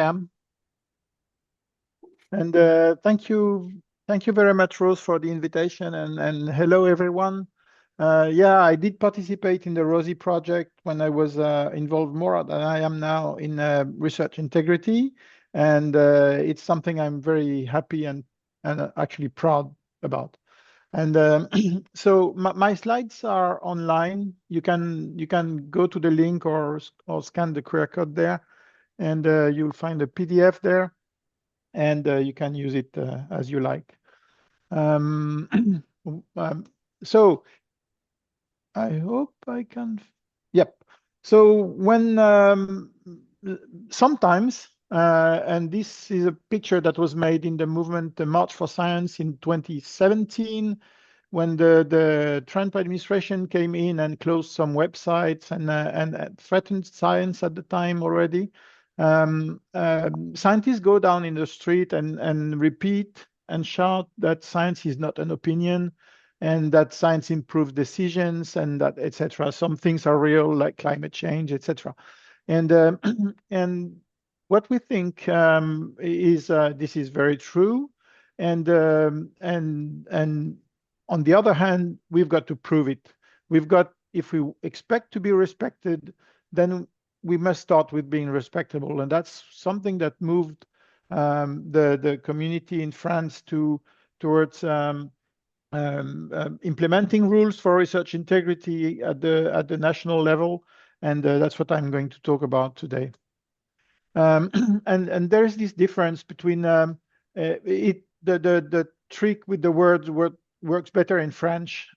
am. And thank you very much, Rose, for the invitation. And hello, everyone. Yeah, I did participate in the ROSI project when I was involved more than I am now in research integrity. And it's something I'm very happy and actually proud about. And so my slides are online. You can go to the link or scan the QR code there, and you'll find a PDF there, and you can use it as you like. Um, um, so I hope I can. Yep. So when sometimes, and this is a picture that was made in the movement, the March for Science in 2017, when the Trump administration came in and closed some websites and threatened science at the time already. Scientists go down in the street and repeat and shout that science is not an opinion, and that science improves decisions, and that etc. Some things are real, like climate change, etc. And and what we think is this is very true, and on the other hand, we've got to prove it. If we expect to be respected, then we must start with being respectable, and that's something that moved the community in France towards implementing rules for research integrity at the national level, and that's what I'm going to talk about today. And there's this difference between the trick with the words works better in French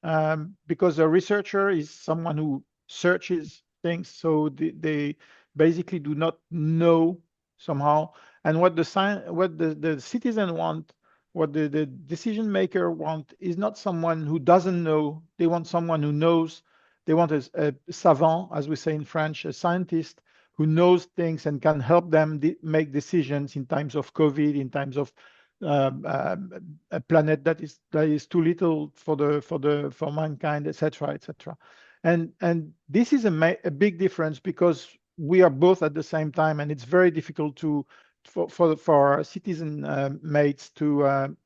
because a researcher is someone who searches things, so they basically do not know somehow, and what the citizen want, what the decision maker want, is not someone who doesn't know. They want someone who knows. They want a savant, as we say in French, a scientist who knows things and can help them make decisions in times of COVID, in times of a planet that is too little for mankind, etc., etc. And this is a big difference, because we are both at the same time, and it's very difficult for our citizen mates to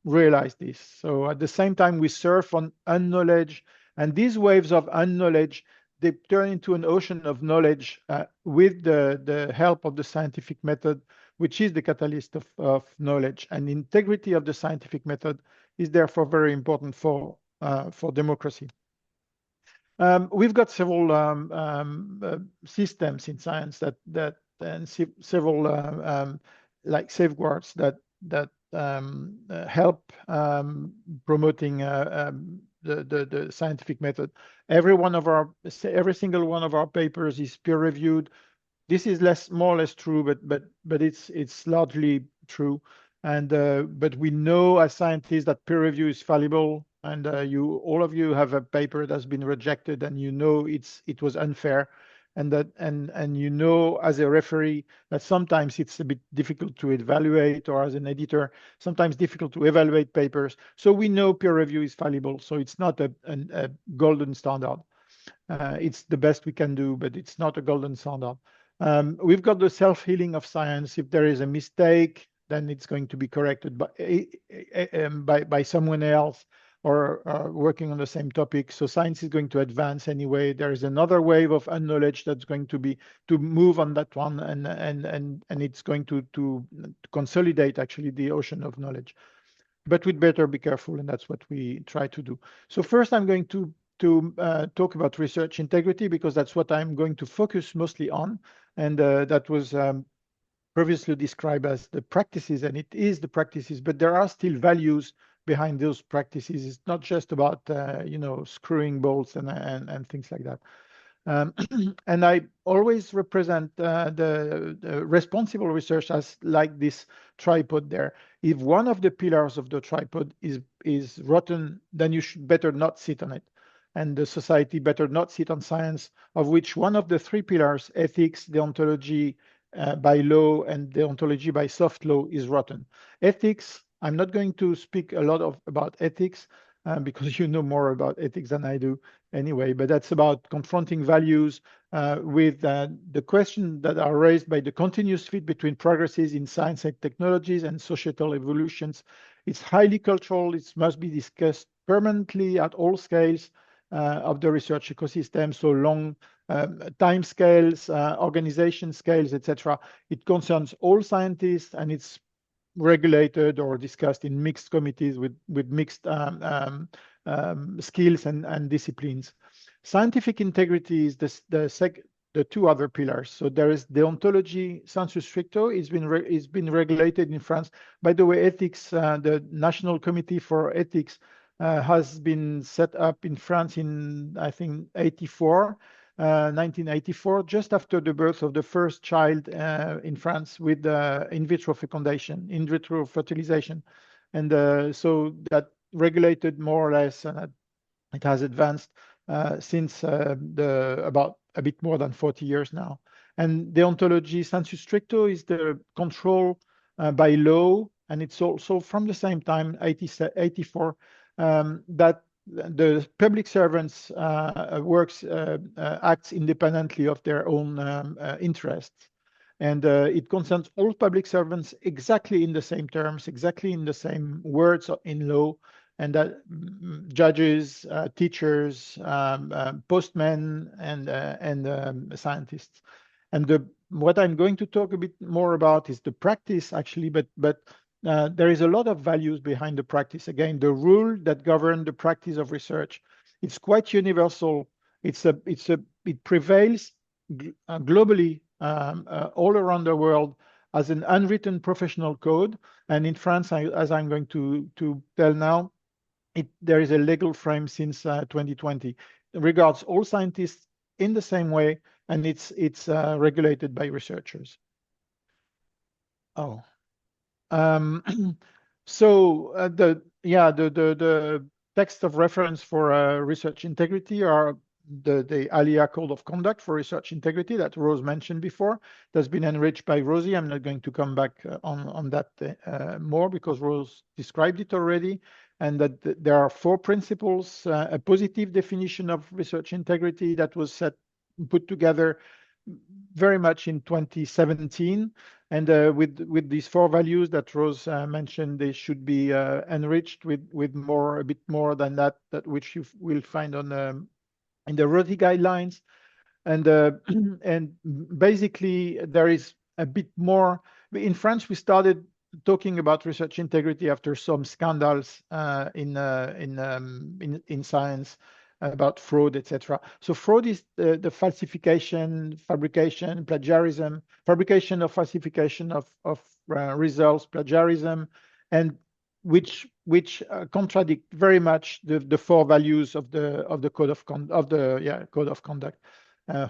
realize this. So at the same time, we surf on unknowledge, and these waves of unknowledge, they turn into an ocean of knowledge with the help of the scientific method, which is the catalyst of knowledge. And integrity of the scientific method is therefore very important for democracy. We've got several systems in science and several like safeguards that help promoting the scientific method. Every single one of our papers is peer reviewed. This is more or less true, but it's largely true. And but we know as scientists that peer review is fallible, and all of you have a paper that's been rejected, and you know it was unfair, and you know as a referee that sometimes it's a bit difficult to evaluate, or as an editor sometimes difficult to evaluate papers. So we know peer review is fallible, so it's not a golden standard. It's the best we can do, but it's not a golden standard. We've got the self-healing of science. If there is a mistake, then it's going to be corrected by someone else, or working on the same topic. So science is going to advance anyway. There is another wave of unknowledge that's going to move on that one, and it's going to consolidate actually the ocean of knowledge. But we'd better be careful, and that's what we try to do. So first, I'm going to talk about research integrity, because that's what I'm going to focus mostly on, and that was previously described as the practices, and it is the practices, but there are still values behind those practices. It's not just about screwing bolts and things like that. And I always represent the responsible research as like this tripod there. If one of the pillars of the tripod is rotten, then you should better not sit on it, and the society better not sit on science, of which one of the three pillars, ethics, deontology by law, and deontology by soft law, is rotten. Ethics, I'm not going to speak a lot about ethics. because you know more about ethics than I do anyway, but that's about confronting values with the questions that are raised by the continuous fit between progresses in science and technologies and societal evolutions. It's highly cultural. It must be discussed permanently at all scales of the research ecosystem, so long time scales, organization scales, etc. It concerns all scientists, and it's regulated or discussed in mixed committees with mixed skills and disciplines. Scientific integrity is the two other pillars. So there is deontology, sensu stricto. It's been regulated in France. By the way, ethics, the National Committee for Ethics has been set up in France in, I think, 1984, just after the birth of the first child in France with in vitro fecundation, in vitro fertilization. And so that regulated more or less, and it has advanced since about a bit more than 40 years now. And deontology sensu stricto is the control by law, and it's also from the same time, 84, that the public servants acts independently of their own interests. And it concerns all public servants exactly in the same terms, exactly in the same words in law, and that judges, teachers, postmen, and scientists. And what I'm going to talk a bit more about is the practice, actually, but there is a lot of values behind the practice. Again, the rule that govern the practice of research, it's quite universal. It prevails globally all around the world as an unwritten professional code. And in France, as I'm going to tell now, there is a legal frame since 2020. It regards all scientists in the same way, and it's regulated by researchers. Oh. So the text of reference for research integrity are the ALIA Code of Conduct for Research Integrity that Rose mentioned before. That's been enriched by Rosie. I'm not going to come back on that more because Rose described it already. And that there are 4 principles, a positive definition of research integrity that was put together very much in 2017. And with these 4 values that Rose mentioned, they should be enriched with a bit more than that which you will find on in the ROTI guidelines. And and basically there is a bit more. In France, we started talking about research integrity after some scandals in science about fraud, etc. So fraud is the falsification, fabrication, plagiarism, fabrication or falsification of results, plagiarism, and which contradict very much the 4 values of the code of conduct: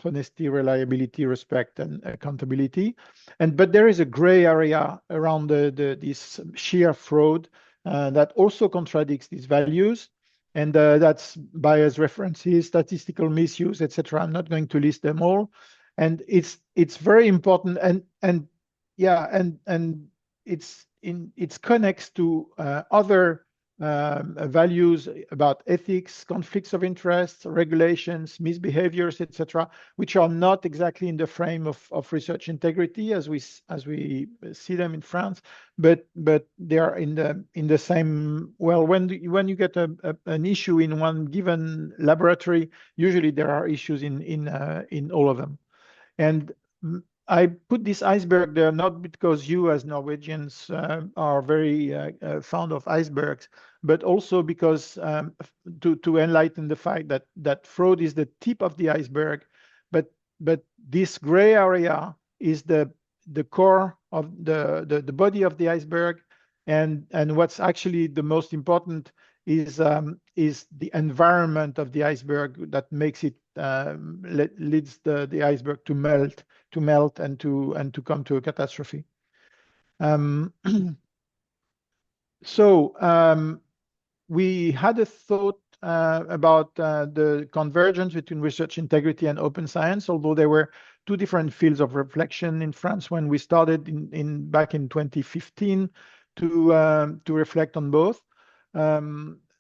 honesty, reliability, respect, and accountability. But there is a gray area around this sheer fraud that also contradicts these values. And that's bias references, statistical misuse, etc. I'm not going to list them all. And it's very important, and it connects to other values about ethics, conflicts of interest, regulations, misbehaviors, etc., which are not exactly in the frame of research integrity as we see them in France, but they are in the same. Well, when you get an issue in one given laboratory, usually there are issues in all of them. And I put this iceberg there not because you as Norwegians are very fond of icebergs, but also because to enlighten the fact that fraud is the tip of the iceberg, but this gray area is the core of the body of the iceberg, and what's actually the most important is the environment of the iceberg that makes it leads the iceberg to melt and to come to a catastrophe. So we had a thought about the convergence between research integrity and open science, although there were 2 different fields of reflection in France when we started back in 2015 to reflect on both.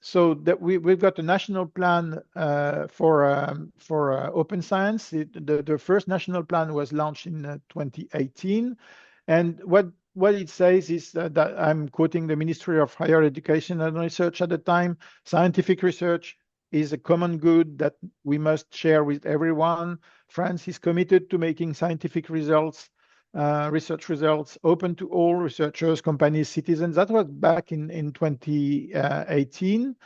So that we've got a national plan for open science. The first national plan was launched in 2018, and what it says is that I'm quoting the Ministry of Higher Education and Research at the time: scientific research is a common good that we must share with everyone. France is committed to making scientific results, research results, open to all researchers, companies, citizens. That was back in 2018.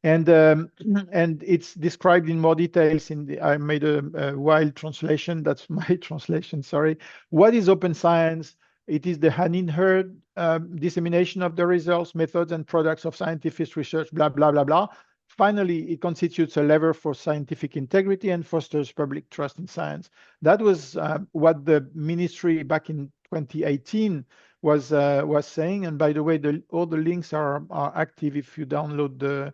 And and it's described in more details in the, I made a wild translation. That's my translation, sorry. What is open science? It is the unhindered dissemination of the results, methods, and products of scientific research, blah, blah, blah, blah. Finally, it constitutes a lever for scientific integrity and fosters public trust in science. That was what the ministry back in 2018 was saying. And by the way, all the links are active if you download the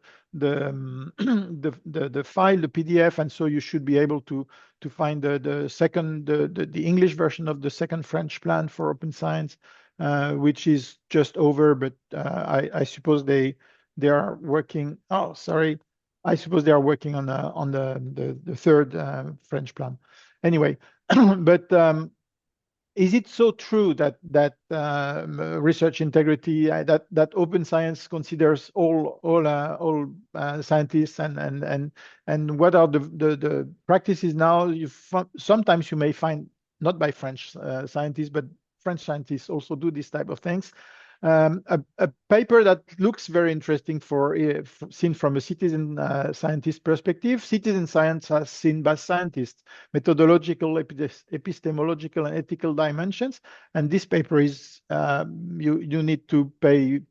file, the PDF, and so you should be able to find the English version of the second French plan for open science, which is just over. But I suppose they are working. Oh, sorry. I suppose they are working on the third French plan. Anyway, but is it so true that research integrity, that open science considers all scientists, and what are the practices now? Sometimes you may find, not by French scientists, but French scientists also do this type of things. A paper that looks very interesting seen from a citizen scientist perspective. Citizen science as seen by scientists, methodological, epistemological, and ethical dimensions. And this paper is you need to pay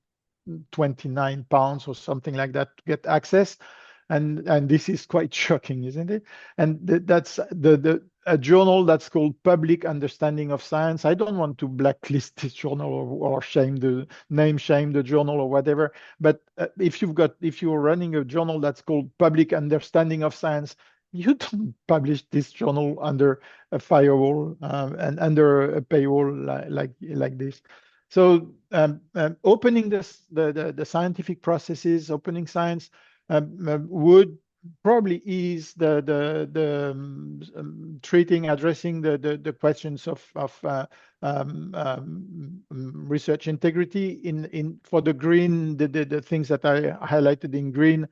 £29 or something like that to get access. And this is quite shocking, isn't it? And that's a journal that's called Public Understanding of Science. I don't want to blacklist this journal or shame the journal or whatever. But if you're running a journal that's called Public Understanding of Science, you don't publish this journal under a firewall and under a paywall like this. So opening the scientific processes, opening science, would probably ease addressing the questions of research integrity for the green, the things that I highlighted in green.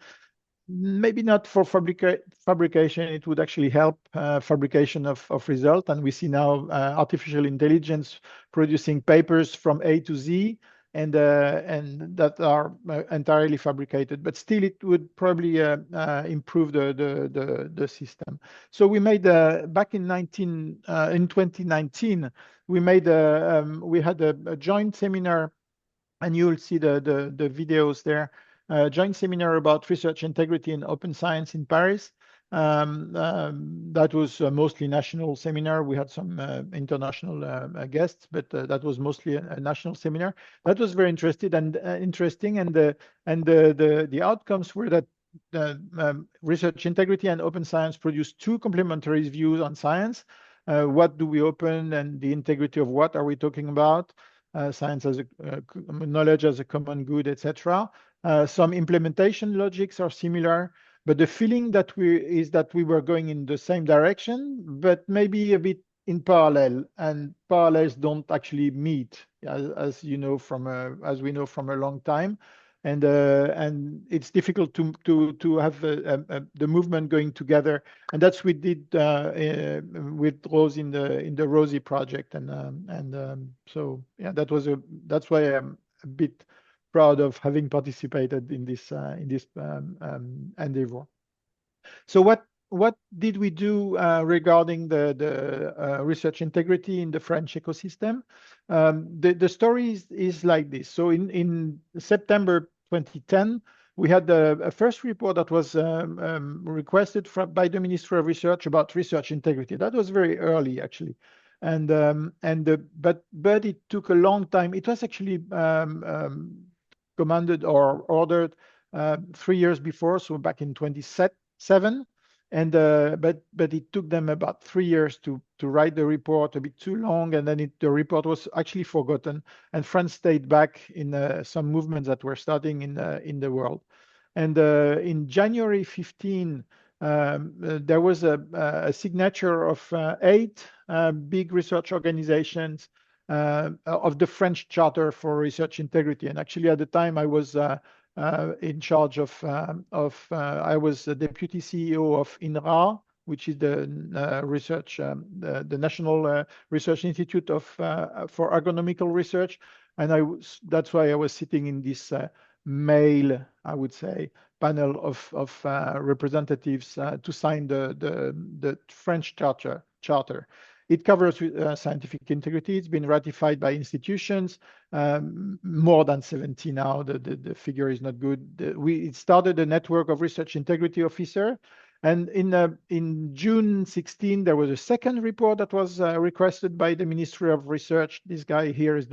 Maybe not for fabrication, it would actually help fabrication of result. And we see now artificial intelligence producing papers from A to Z, and that are entirely fabricated, but still it would probably improve the system. So we made back in 2019 we had a joint seminar, and you'll see the videos there. Joint seminar about research integrity and open science in Paris. That was a mostly national seminar. We had some international guests, but that was mostly a national seminar. That was very interesting, and the outcomes were that research integrity and open science produce two complementary views on science. What do we open, and the integrity of what are we talking about? Science as knowledge as a common good, etc. Some implementation logics are similar, but the feeling that we were going in the same direction, but maybe a bit in parallel, and parallels don't actually meet, as we know from a long time, and it's difficult to have the movement going together, and that's what we did with Rose in the Rosie project, so yeah, that's why I'm a bit proud of having participated in this endeavor. So what did we do regarding the research integrity in the French ecosystem? The story is like this. So in September 2010, we had a first report that was requested by the Ministry of Research about research integrity. That was very early, actually. But it took a long time. It was actually commanded or ordered 3 years before, so back in 2007, and but it took them about 3 years to write the report, a bit too long, and then the report was actually forgotten, and France stayed back in some movements that were starting in the world. And in January 15, there was a signature of 8 big research organizations of the French Charter for Research Integrity. And actually, at the time, I was in charge of I was the deputy CEO of INRA, which is the research, the National Research Institute of for Agronomical Research, and that's why I was sitting in this male, I would say, panel of representatives to sign the French charter. It covers scientific integrity. It's been ratified by institutions, more than 70 now. The figure is not good. It started a network of research integrity officer. And in June 16, there was a second report that was requested by the Ministry of Research. This guy here was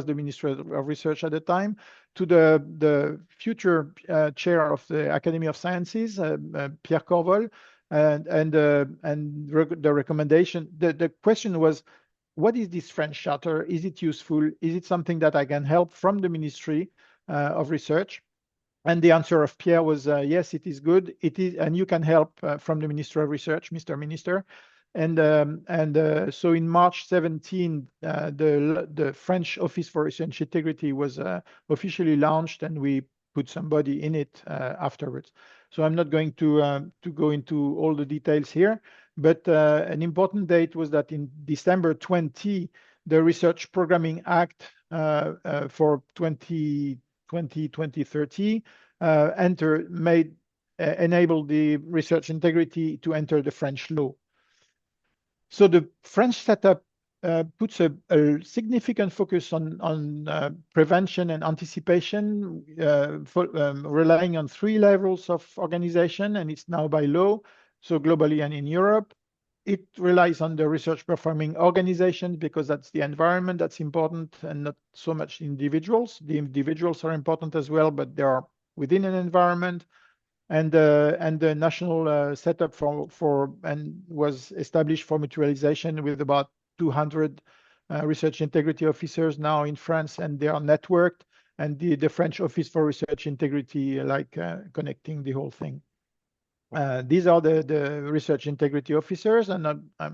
the Ministry of Research at the time, to the future chair of the Academy of Sciences, Pierre Corvol. And the recommendation, the question was, what is this French charter? Is it useful? Is it something that I can help from the Ministry of Research? And the answer of Pierre was, yes, it is good. It is, and you can help from the Ministry of Research, Mr. Minister. And so in March 17, the French Office for Research Integrity was officially launched, and we put somebody in it afterwards. So I'm not going to go into all the details here, but an important date was that in December 20, the Research Programming Act for 2020-2030 enabled the research integrity to enter the French law. So the French setup puts a significant focus on prevention and anticipation, relying on 3 levels of organization, and it's now by law, so globally and in Europe. It relies on the research performing organizations because that's the environment that's important and not so much individuals. The individuals are important as well, but they are within an environment. And the national setup was established for mutualization with about 200 research integrity officers now in France, and they are networked. And the French Office for Research Integrity, connecting the whole thing. These are the research integrity officers, and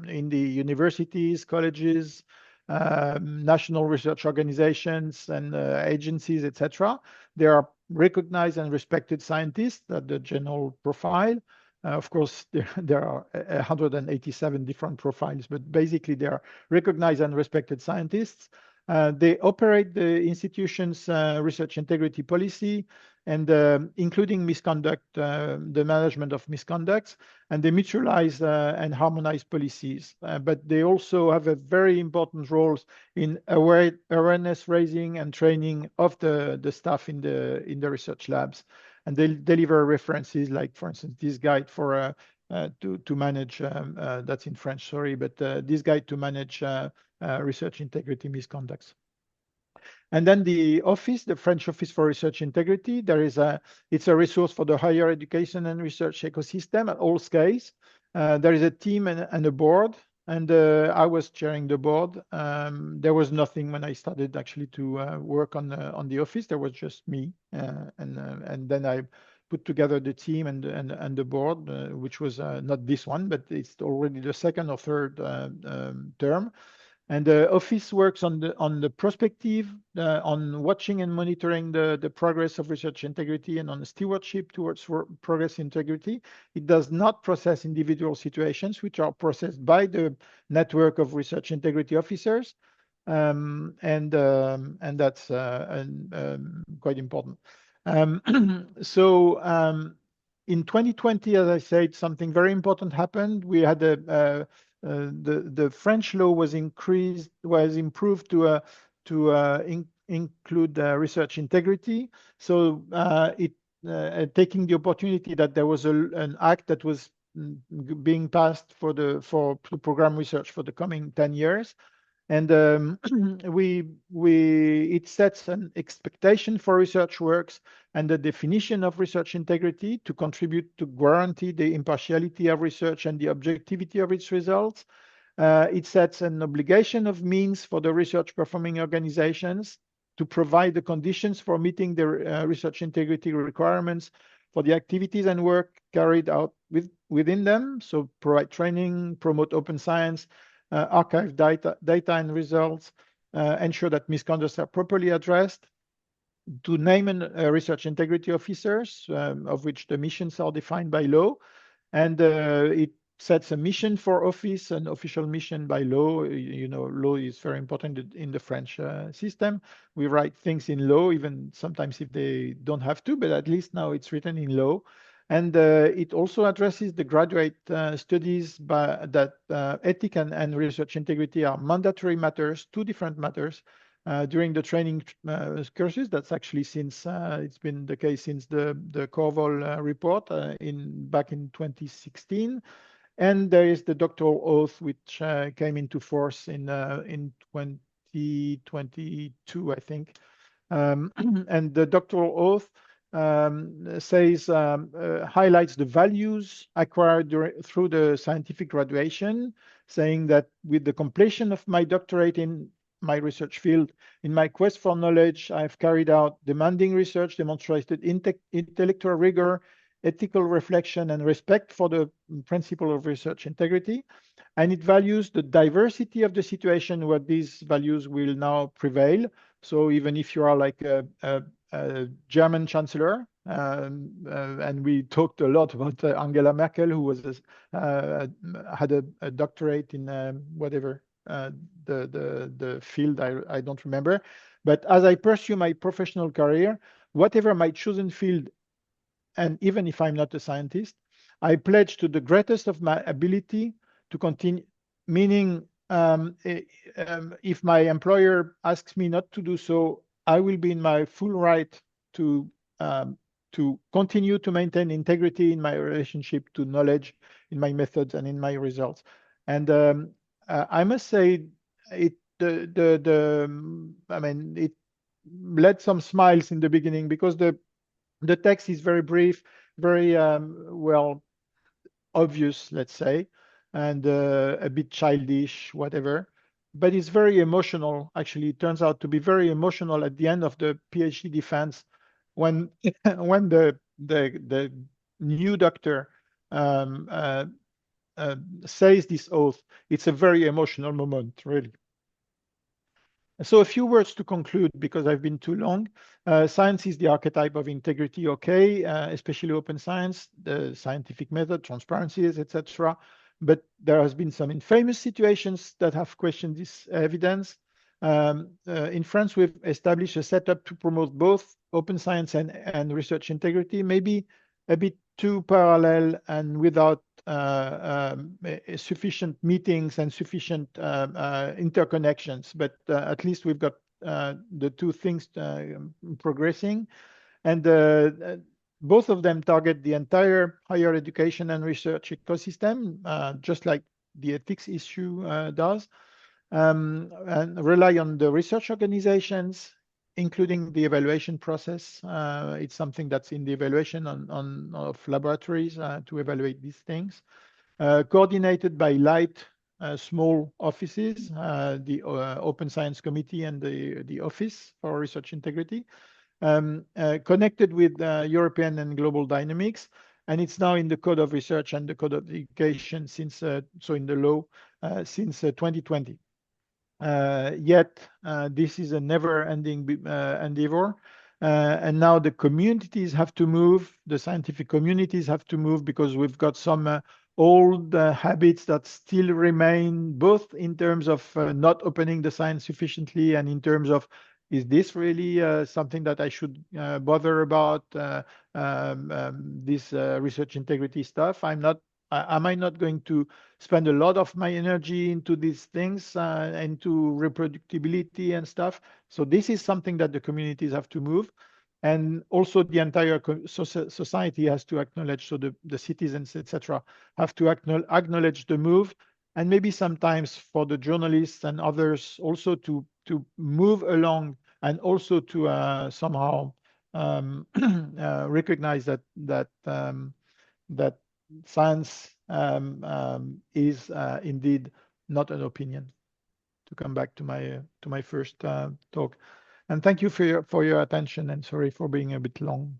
in the universities, colleges, national research organizations, and agencies, etc. They are recognized and respected scientists at the general profile. Of course, there are 187 different profiles, but basically they are recognized and respected scientists. They operate the institution's research integrity policy, and including misconduct, the management of misconducts, and they mutualize and harmonize policies. But they also have a very important roles in awareness raising and training of the staff in the research labs. And they deliver references, like, for instance, this guide for to manage, that's in French, sorry, but this guide to manage research integrity misconducts. And then the office, the French Office for Research Integrity, it's a resource for the higher education and research ecosystem at all scales. There is a team and a board, and I was chairing the board. There was nothing when I started actually to work on the office. There was just me, and then I put together the team and the board, which was not this one, but it's already the second or third term. And the office works on the prospective, on watching and monitoring the progress of research integrity, and on the stewardship towards progress integrity. It does not process individual situations, which are processed by the network of research integrity officers, and that's quite important. So in 2020, as I said, something very important happened. We had the French law was improved to include research integrity. So taking the opportunity that there was an act that was being passed for program research for the coming 10 years. And it sets an expectation for research works and the definition of research integrity to contribute to guarantee the impartiality of research and the objectivity of its results. It sets an obligation of means for the research performing organizations to provide the conditions for meeting the research integrity requirements for the activities and work carried out within them. So provide training, promote open science, archive data and results, ensure that misconducts are properly addressed, to name research integrity officers, of which the missions are defined by law, and it sets a mission for office, an official mission by law. You know, law is very important in the French system. We write things in law, even sometimes if they don't have to, but at least now it's written in law. And it also addresses the graduate studies that ethic and research integrity are mandatory matters, two different matters, during the training courses. That's actually since it's been the case since the Corval report back in 2016. And there is the doctoral oath, which came into force in 2022, I think. And the doctoral oath says highlights the values acquired through the scientific graduation, saying that with the completion of my doctorate in my research field, in my quest for knowledge, I've carried out demanding research, demonstrated intellectual rigor, ethical reflection, and respect for the principle of research integrity. And it values the diversity of the situation where these values will now prevail. So even if you are like a German chancellor, and we talked a lot about Angela Merkel, who was had a doctorate in whatever the field, I don't remember. But as I pursue my professional career, whatever my chosen field, and even if I'm not a scientist, I pledge to the greatest of my ability to continue, meaning if my employer asks me not to do so, I will be in my full right to continue to maintain integrity in my relationship to knowledge, in my methods, and in my results. And I must say, it I mean, it led some smiles in the beginning, because the text is very brief, very well obvious, let's say, and a bit childish, whatever. But it's very emotional. Actually, it turns out to be very emotional at the end of the PhD defense, when when the new doctor um, uh, says this oath. It's a very emotional moment, really. So a few words to conclude, because I've been too long. Science is the archetype of integrity, okay, especially open science, the scientific method, transparencies, etc. But there has been some infamous situations that have questioned this evidence. In France, we've established a setup to promote both open science and research integrity, maybe a bit too parallel and without sufficient meetings and sufficient interconnections. But at least we've got the two things progressing. And both of them target the entire higher education and research ecosystem, just like the ethics issue does, and rely on the research organizations, including the evaluation process. It's something that's in the evaluation of laboratories to evaluate these things. Coordinated by light, small offices, the Open Science Committee and the Office for Research Integrity, connected with European and global dynamics. And it's now in the Code of Research and the Code of Education since, so in the law, since 2020. Yet this is a never-ending endeavor. And now the communities have to move, the scientific communities have to move, because we've got some old habits that still remain, both in terms of not opening the science sufficiently, and in terms of, is this really something that I should bother about, this research integrity stuff? Am I not going to spend a lot of my energy into these things, into reproducibility and stuff? So this is something that the communities have to move. And also the entire society has to acknowledge, so the citizens, etc., have to acknowledge the move. And maybe sometimes for the journalists and others also to move along, and also to somehow recognize that science is indeed not an opinion. To come back to my first talk, and thank you for your attention, and sorry for being a bit long.